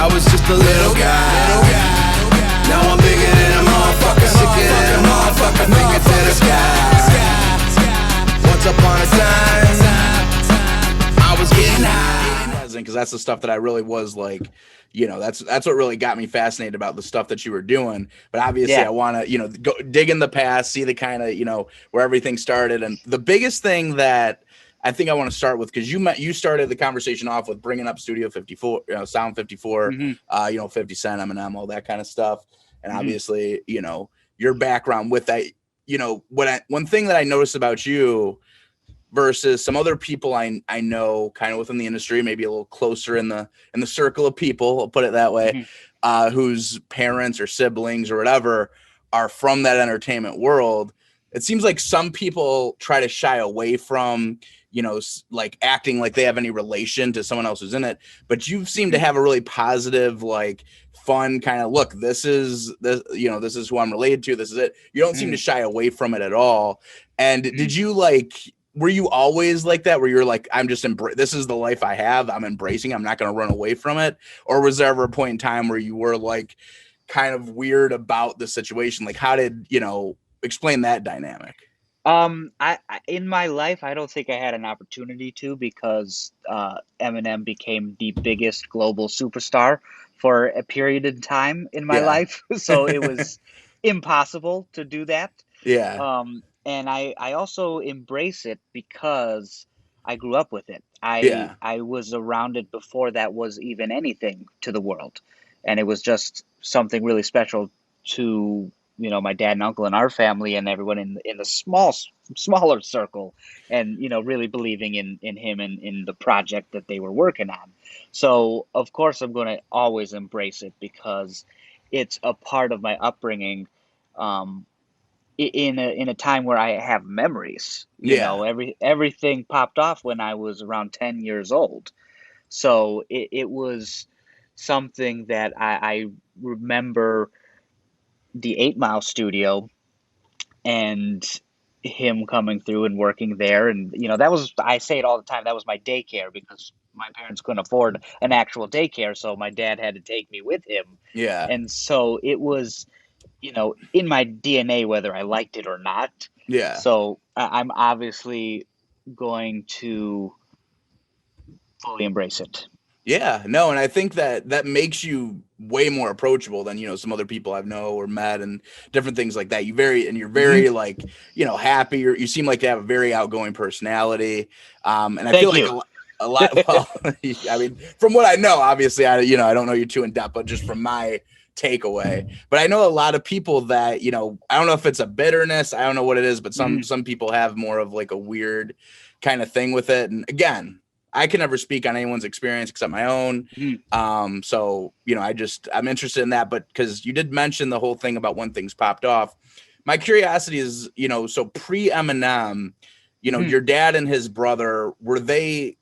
I was just a little guy. Now I'm bigger than a motherfucker, sicker than a motherfucker, finger to the sky. Once upon a time, I was getting high. Because that's the stuff that I really was like, you know, that's what really got me fascinated about the stuff that you were doing. But obviously, I want to, you know, go dig in the past, see the kind of, you know, where everything started. And the biggest thing that I think I want to start with, because you started the conversation off with bringing up Studio 54, you know, Sound 54, you know, 50 Cent, Eminem, all that kind of stuff. And obviously, you know, your background with that, you know, one thing that I noticed about you versus some other people I know kind of within the industry, maybe a little closer in the circle of people, I'll put it that way, whose parents or siblings or whatever are from that entertainment world. It seems like some people try to shy away from, you know, like acting like they have any relation to someone else who's in it. But you seem to have a really positive, like fun kind of look. This is you know, this is who I'm related to. This is it. You don't seem to shy away from it at all. And did you were you always like that, where you're like, I'm just this is the life I have, I'm embracing, I'm not going to run away from it? Or was there ever a point in time where you were like kind of weird about the situation? Like, how did, you know, explain that dynamic? I in my life, I don't think I had an opportunity to, because Eminem became the biggest global superstar for a period of time in my life. So it was impossible to do that. Yeah. And I also embrace it because I grew up with it. I was around it before that was even anything to the world. And it was just something really special to, you know, my dad and uncle and our family and everyone in the smaller circle, and, you know, really believing in him and in the project that they were working on. So of course I'm going to always embrace it, because it's a part of my upbringing. In a time where I have memories, you know, everything popped off when I was around 10 years old. So it was something that I remember, the 8 Mile studio and him coming through and working there. And, you know, that was, I say it all the time, that was my daycare, because my parents couldn't afford an actual daycare. So my dad had to take me with him. Yeah. And so it was, you know, in my DNA, whether I liked it or not. Yeah. So I'm obviously going to fully embrace it. Yeah, no, and I think that makes you way more approachable than, you know, some other people I've know or met and different things like that. You're very like, you know, happy. You seem like to have a very outgoing personality. And I feel like a lot, well, I mean, from what I know, obviously, I don't know you too in depth, but just from my takeaway. But I know a lot of people that, you know, I don't know if it's a bitterness, I don't know what it is, but some people have more of like a weird kind of thing with it. And again, I can never speak on anyone's experience except my own. So, you know, I'm interested in that. But because you did mention the whole thing about when things popped off, my curiosity is, you know, so pre-Eminem, you know, your dad and his brother, were they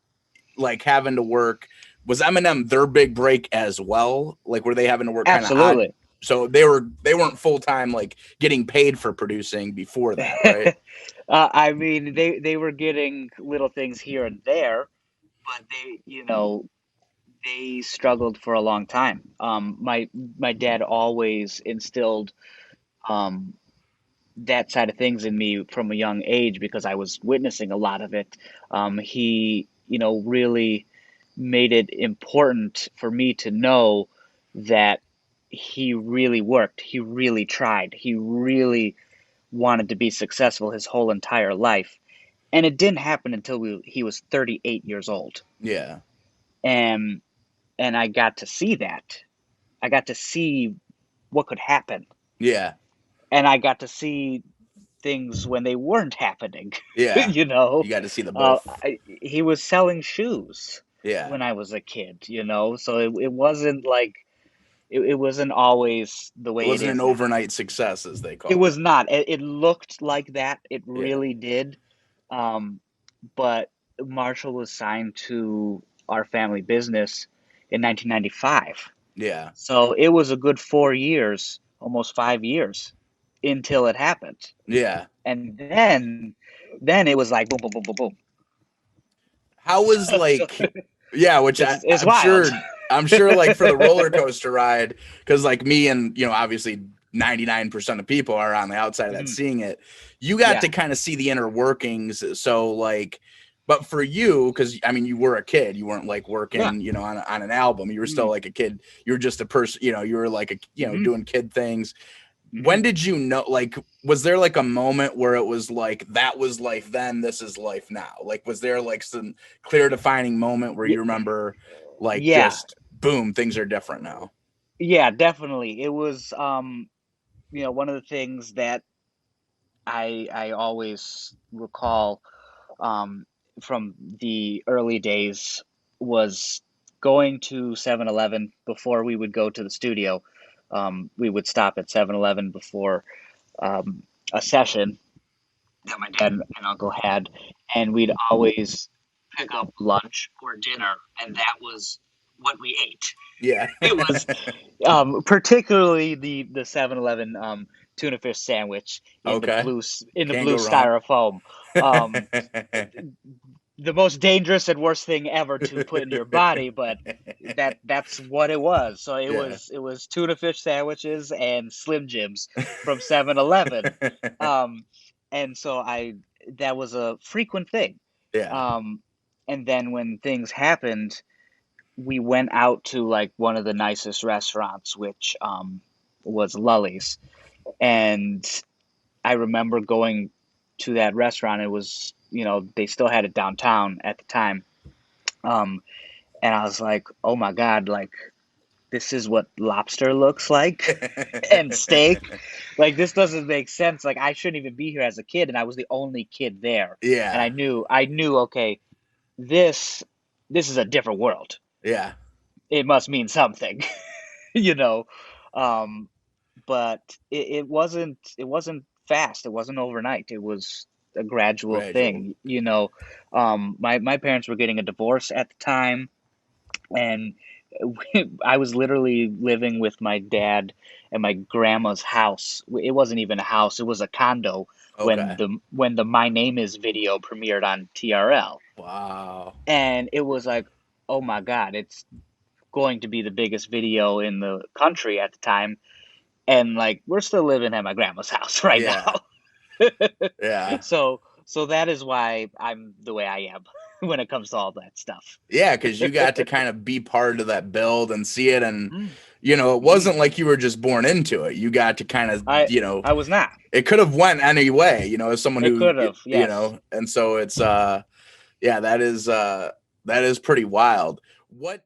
like having to work? Was Eminem their big break as well? Like, were they having to work kind of odd? So they weren't full-time, like getting paid for producing before that, right? I mean, they were getting little things here and there, but they struggled for a long time. My dad always instilled that side of things in me from a young age, because I was witnessing a lot of it. He, you know, really made it important for me to know that he really worked, he really tried, he really wanted to be successful his whole entire life. And it didn't happen until he was 38 years old. Yeah. And I got to see that. I got to see what could happen. Yeah. And I got to see things when they weren't happening. Yeah. You know, you got to see the both. He was selling shoes when I was a kid, you know, so it wasn't like, it wasn't always the way it is. It wasn't an overnight success, as they call it. It was not. It looked like that. It really did. But Marshall was signed to our family business in 1995. Yeah. So it was a good 4 years, almost 5 years, until it happened. Yeah. And then it was like boom, boom, boom, boom, boom. How was like, yeah, which it's I'm wild. sure. I'm sure like for the roller coaster ride, because like me and, you know, obviously 99% of people are on the outside of that seeing it. You got to kind of see the inner workings. So like, but for you, because I mean, you were a kid, you weren't like working, you know, on an album. You were still like a kid. You were just a person, you know, you were like a, you know, doing kid things. When did you know, like, was there like a moment where it was like, that was life then, this is life now? Like, was there like some clear defining moment where you remember like just boom, things are different now? Yeah, definitely. It was, you know, one of the things that I always recall from the early days was going to 7-Eleven before we would go to the studio. We would stop at 7-Eleven before a session that my dad and uncle had, and we'd always pick up lunch or dinner, and that was what we ate. Yeah. It was particularly the 7-Eleven tuna fish sandwich in the blue styrofoam. The most dangerous and worst thing ever to put in your body, but that's what it was. So it was tuna fish sandwiches and Slim Jims from 7-Eleven. And so that was a frequent thing. And then when things happened, we went out to like one of the nicest restaurants, which was Lully's. And I remember going to that restaurant. It was, you know, they still had it downtown at the time. And I was like, oh my God, like this is what lobster looks like and steak. Like this doesn't make sense. Like I shouldn't even be here as a kid. And I was the only kid there. Yeah. And I knew, okay, this is a different world. Yeah. It must mean something, you know. But it wasn't fast. It wasn't overnight. It was a gradual thing, you know. My parents were getting a divorce at the time, and I was literally living with my dad and my grandma's house. It wasn't even a house; it was a condo. When the My Name Is video premiered on TRL. Wow! And it was like, oh my God, it's going to be the biggest video in the country at the time. And like we're still living at my grandma's house right now. So that is why I'm the way I am when it comes to all that stuff. Yeah, because you got to kind of be part of that build and see it, and you know, it wasn't like you were just born into it. You got to kind of, you know, I was not. It could have went any way, you know, as someone who could have, you know, and so it's yeah, that is pretty wild. What